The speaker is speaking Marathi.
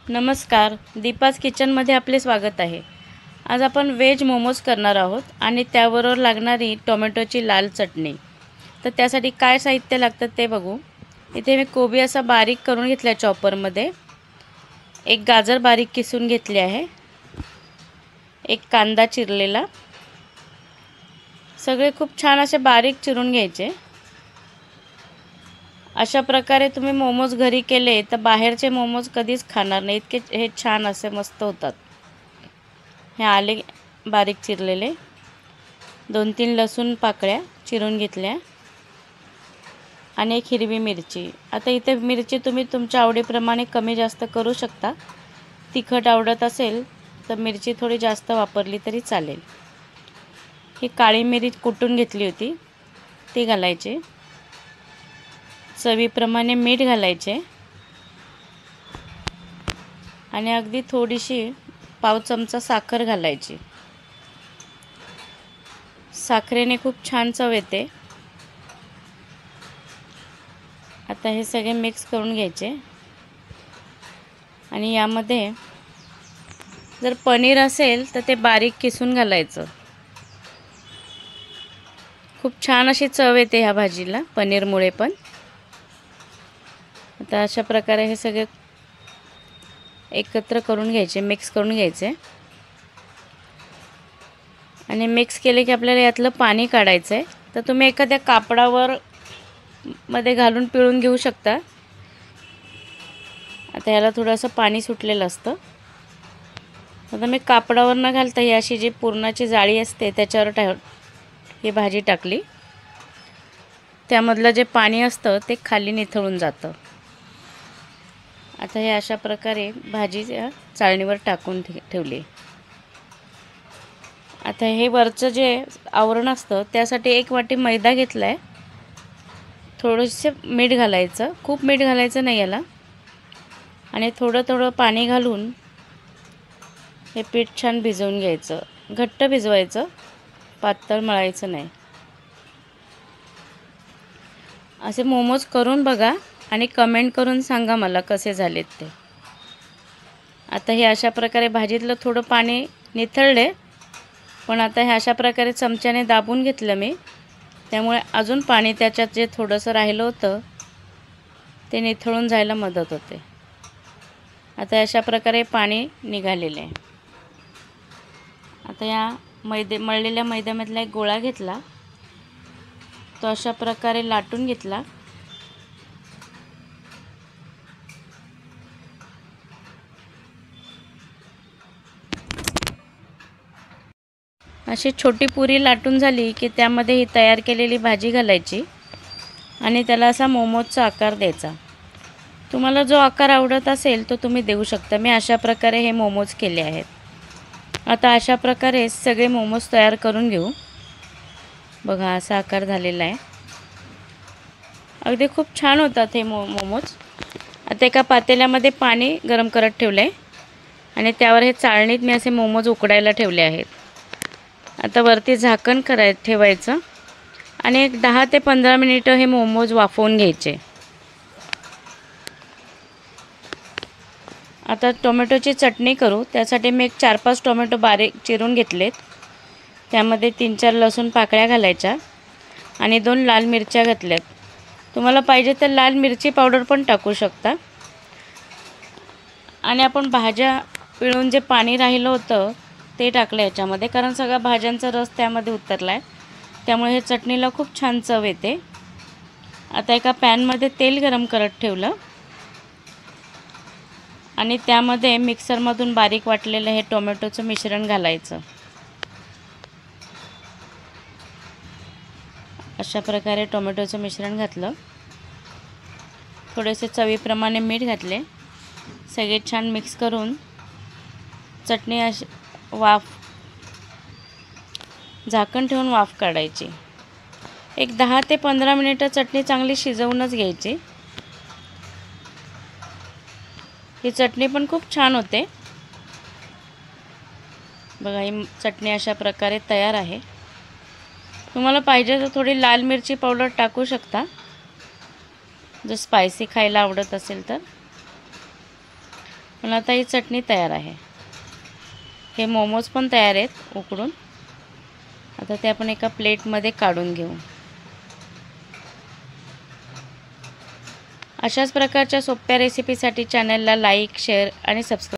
नमस्कार, दीपाज किचनमध्ये आपले स्वागत आहे। आज आपण वेज मोमोज करणार आहोत आणि त्याबरोबर लागणारी टोमॅटोची लाल चटणी। तर त्यासाठी काय साहित्य लागतं ते बघू। इथे मी कोबी असा बारीक करून घेतला चॉपरमध्ये, एक गाजर बारीक किसून घेतले आहे, एक कांदा चिरलेला, सगळे खूप छान असे बारीक चिरून घ्यायचे। अशा प्रकारे तुम्ही मोमोज घरी केले तर बाहेरचे मोमोज कधीच खाणार नाही, इतके हे छान असे मस्त होतात। हे आले बारीक चिरलेले, 2-3 लसूण पाकळ्या चिरून घेतल्या आणि एक हिरवी मिरची। आता इथे मिरची तुम्ही तुमच्या आवडीप्रमाणे कमी जास्त करू शकता। तिखट आवडत असेल तर मिरची थोडी जास्त वापरली तरी चालेल। ही काळी मिरी कुटून घेतली होती ती घालायची, चवीप्रमाणे मीठ घालायचे आणि अगदी थोडीशी पाव चमचा साखर घालायची। साखरेने खूप छान चव येते। आता हे सगळे मिक्स करून घ्यायचे आणि यामध्ये जर पनीर असेल तर ते बारीक किसून घालायचं। खूप छान अशी चव येते ह्या भाजीला पनीरमुळे पण। आता अशा प्रकारे हे सगळे एकत्र करून घ्यायचे, मिक्स करून घ्यायचे आणि मिक्स केले की आपल्याला यातलं पाणी काढायचं आहे। तर तुम्ही एखाद्या कापडावर मध्ये घालून पिळून घेऊ शकता। आता याला थोडंसं पाणी सुटलेलं असतं। आता मी कापडावर न घालता ही अशी जी पुरणाची जाळी असते त्याच्यावर ही भाजी टाकली, त्यामधलं जे पाणी असतं ते खाली निथळून जातं। आता हे अशा प्रकारे भाजी चाळणीवर टाकून ठेवली। आता हे वरचं जे आवरण असतं त्यासाठी 1 वाटी मैदा घेतला आहे, थोडेसे मीठ घालायचं, खूप मीठ घालायचं नाही याला, आणि थोडं थोडं पाणी घालून हे पीठ छान भिजवून घ्यायचं। घट्ट भिजवायचं, पातळ मळायचं नाही। असे मोमोज करून बघा आणि कमेंट करून सांगा मला कसे झालेत ते। आता हे अशा प्रकारे भाजीतलं थोडं पाणी निथळले, पण आता हे अशा प्रकारे चमच्याने दाबून घेतलं मी, त्यामुळे अजून पाणी त्याच्यात जे थोडंसं राहिलं होतं ते निथळून जायला मदत होते। आता अशा प्रकारे पाणी निघालेलं आहे। आता या मळलेल्या मैद्यामधला एक गोळा घेतला, तो अशा प्रकारे लाटून घेतला। अशी छोटी पुरी लाटून झाली की त्यामध्ये ही तयार केलेली भाजी घालायची आणि त्याला असा मोमोजचा आकार द्यायचा। तुम्हाला जो आकार आवडत असेल तो तुम्ही देऊ शकता। मी अशा प्रकारे हे मोमोज केले आहेत। आता अशा प्रकारे सगळे मोमोज तयार करून घेऊ। बघा असा आकार झालेला आहे, अगदी खूप छान होतात हे मोमोज। आता एका पातेल्यामध्ये पाणी गरम करत ठेवले आहे आणि त्यावर हे चाळणीत मी असे मोमोज उकडायला ठेवले आहेत। आता वरती झाकण ठेवायचं आणि एक 10 ते 15 मिनिटं हे मोमोज वाफवून घ्यायचे। आता टोमॅटोची चटणी करू। त्यासाठी मी एक 4-5 टोमॅटो बारीक चिरून घेतलेत, त्यामध्ये 3-4 लसूण पाकळ्या घालायच्या आणि 2 लाल मिरच्या घातल्यात। तुम्हाला पाहिजे तर लाल मिरची पावडर पण टाकू शकता। आणि आपण भाज्या पिळून जे पाणी राहिलं होतं ते टाकलं याच्यामध्ये, कारण सगळा भाज्यांचा रस त्यामध्ये उतरला आहे, त्यामुळे हे चटणीला खूप छान चव येते। आता एका पॅनमध्ये तेल गरम करत ठेवलं आणि त्यामध्ये मिक्सरमधून बारीक वाटलेलं हे टोमॅटोचं मिश्रण घालायचं। अशा प्रकारे टोमॅटोचं मिश्रण घातलं, थोडेसे चवीप्रमाणे मीठ घातले, सगळे छान मिक्स करून चटणी अशी झाकण ठेवून वाफ काढायची। एक 10 ते 15 मिनिटं चटणी चांगली शिजवूनच घ्यायची। ही चटणी पण खूप छान होते। बघा ही चटणी अशा प्रकारे तयार आहे। तुम्हाला पाहिजे तर थोडी लाल मिरची पावडर टाकू शकता, जर स्पायसी खायला आवडत असेल तर। पण आता ही चटणी तयार आहे. हे मोमोज पण तयार आहेत उकडून. आता ते आपण एका प्लेटमध्ये काढून घेऊ. अशाच प्रकारच्या सोप्या रेसिपीसाठी चॅनलला लाईक, शेअर आणि सबस्क्राईब